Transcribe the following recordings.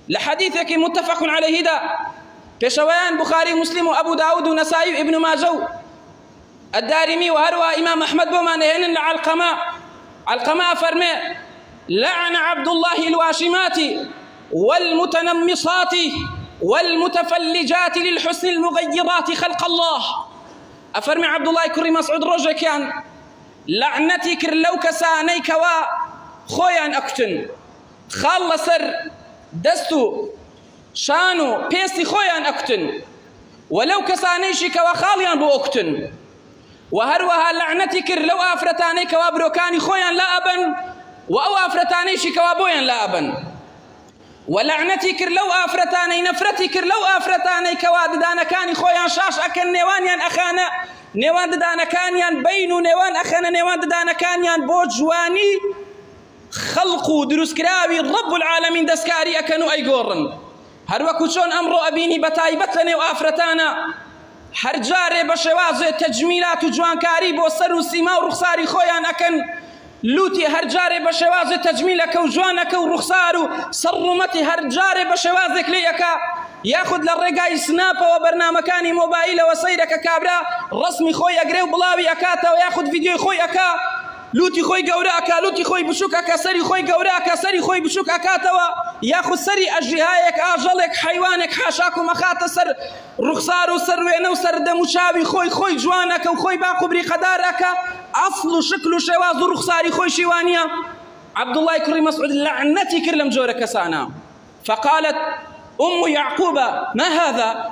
لحديثك متفق عليه دا بشوان بخاري مسلم وأبو داود ونسائي وابن ماجه الدارمي وهروى إمام أحمد بومان هن علقماء فرمي لعن عبد الله الواشمات والمتنمصات والمتفلجات للحسن المغيرات خلق الله. أفرمي عبد الله كري مسعود رجع كان لعنتي كر لو كساني كوا خويان أكتن خال سر دستو شانو بيستي خويان أكتن ولو كسانيشي كوا خاليان بو أكتن وهروها لعنتي كر لو أفرتاني كوا بروكاني خويان لا أبن وأو أفرتانيشي كوا بويان لا أبن ولعنتي كر لو أفرتاني نفرتي كر لو أفرتاني كوا ددانا كاني خويان شاش أكن نيوانيان أخانا نيوان ددانا كانيان بينو نيوان أخانا نيوان ددانا كانيان بوجواني خلقو دروس كراوي رب العالمين دسكاري أكنو أي قورن هروكو شون أمرو أبيني بتايبتلني وأفرتانا هرجاري بشوازي تجميلات وجوانكاري بو سر وسيما ورخصاري خويان أكن لوتي هرجاري بشوازي تجميلك وجوانك ورخصارو صرمتي هرجاري بشوازك ليكا ياخذ للرقاي سنابا وبرنامجاني موبايل وسيرك كابرا رسمي خوي أقريو بلاوي أكاتا وياخذ فيديو خوي أكا لوتي خوي قوراكا لوتي خوي بشوكاكا سري خوي قوراكا سري خوي بشوكاكا توا ياخذ سري أجهايك آجلك حيوانك حاشاكو مخاطة سر رخصارو سر وينو سر دموشاوي خوي جوانك وخوي باقو بري قدارك أصل شكل شواز رخصاري خوي شيوانيا. عبد الله كري مسعود لعنتي كرلم جورك سانا فقالت أم يعقوب ما هذا؟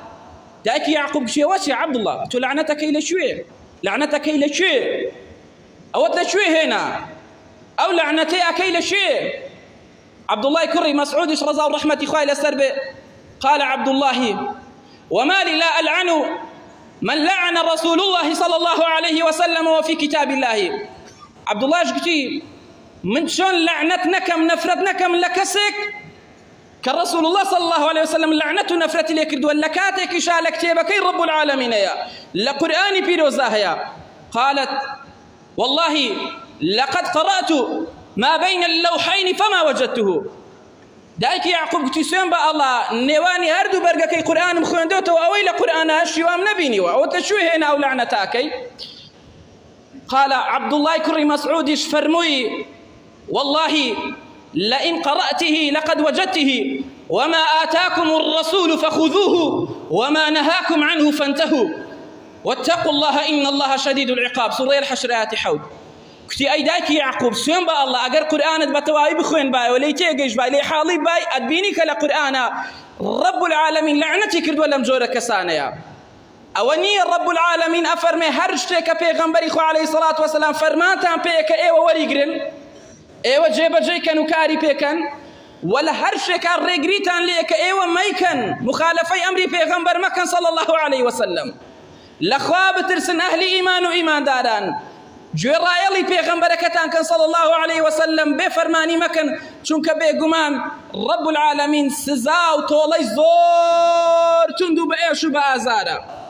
داك يعقوب شي وش يا عبد الله؟ قلت لعنتك إلى شوي لعنتك إلى شوي أود شوي هنا أو لعنتي أكيل شيء. عبد الله كري مسعود رضا ورحمة إخوائي السرب قال عبد الله وما لي لا ألعن من لعن رسول الله صلى الله عليه وسلم وفي كتاب الله. عبد الله قلتي من شون لعنتنك من نفرتنك من لكسك كرسول الله صلى الله عليه وسلم لعنته نفرت لك دولكاتك شالك تيبكي رب العالمين يا لقرآني بيروزاها يا. قالت والله لقد قرأت ما بين اللوحين فما وجدته. دايك يعقوب قلت سين با الله نيواني هردو برقكي قرآن مخوندوته وأويل قرآن هشيوام نبيني وتشوي هنا أو لعنتاكي. قال عبد الله كري مسعود فرموي والله لئن قرأته لقد وجدته وما آتاكم الرسول فخذوه وما نهاكم عنه فانتهوا واتقوا الله إن الله شديد العقاب. سورة الحشر آيات حول. كتي أي دايك يعقوب سين با الله أجر قرآن بتواي بخوين باي ولي تيجيش باي لي حالي باي أدبيني كلا قرآن رب العالمين لعنتي كرد ولا مجورك سانيا أوني رب العالمين أفرمي هرشتك بيغمبري خو عليه الصلاة والسلام فرمانتان بيك إيوه وريقرن إيوه جيب جيكن وكاري بيكن ولا هرشك الرجريتان ليك إيوه ميكن مخالفي أمري بيغمبر مكن صلى الله عليه وسلم لخواب ترسن أهل إيمان وإيمان داران جورايلي بيغمبركتان كان صلى الله عليه وسلم بفرماني مكن چونك بيغمان رب العالمين سزاو طولي زور تندو بأيشو بأزارا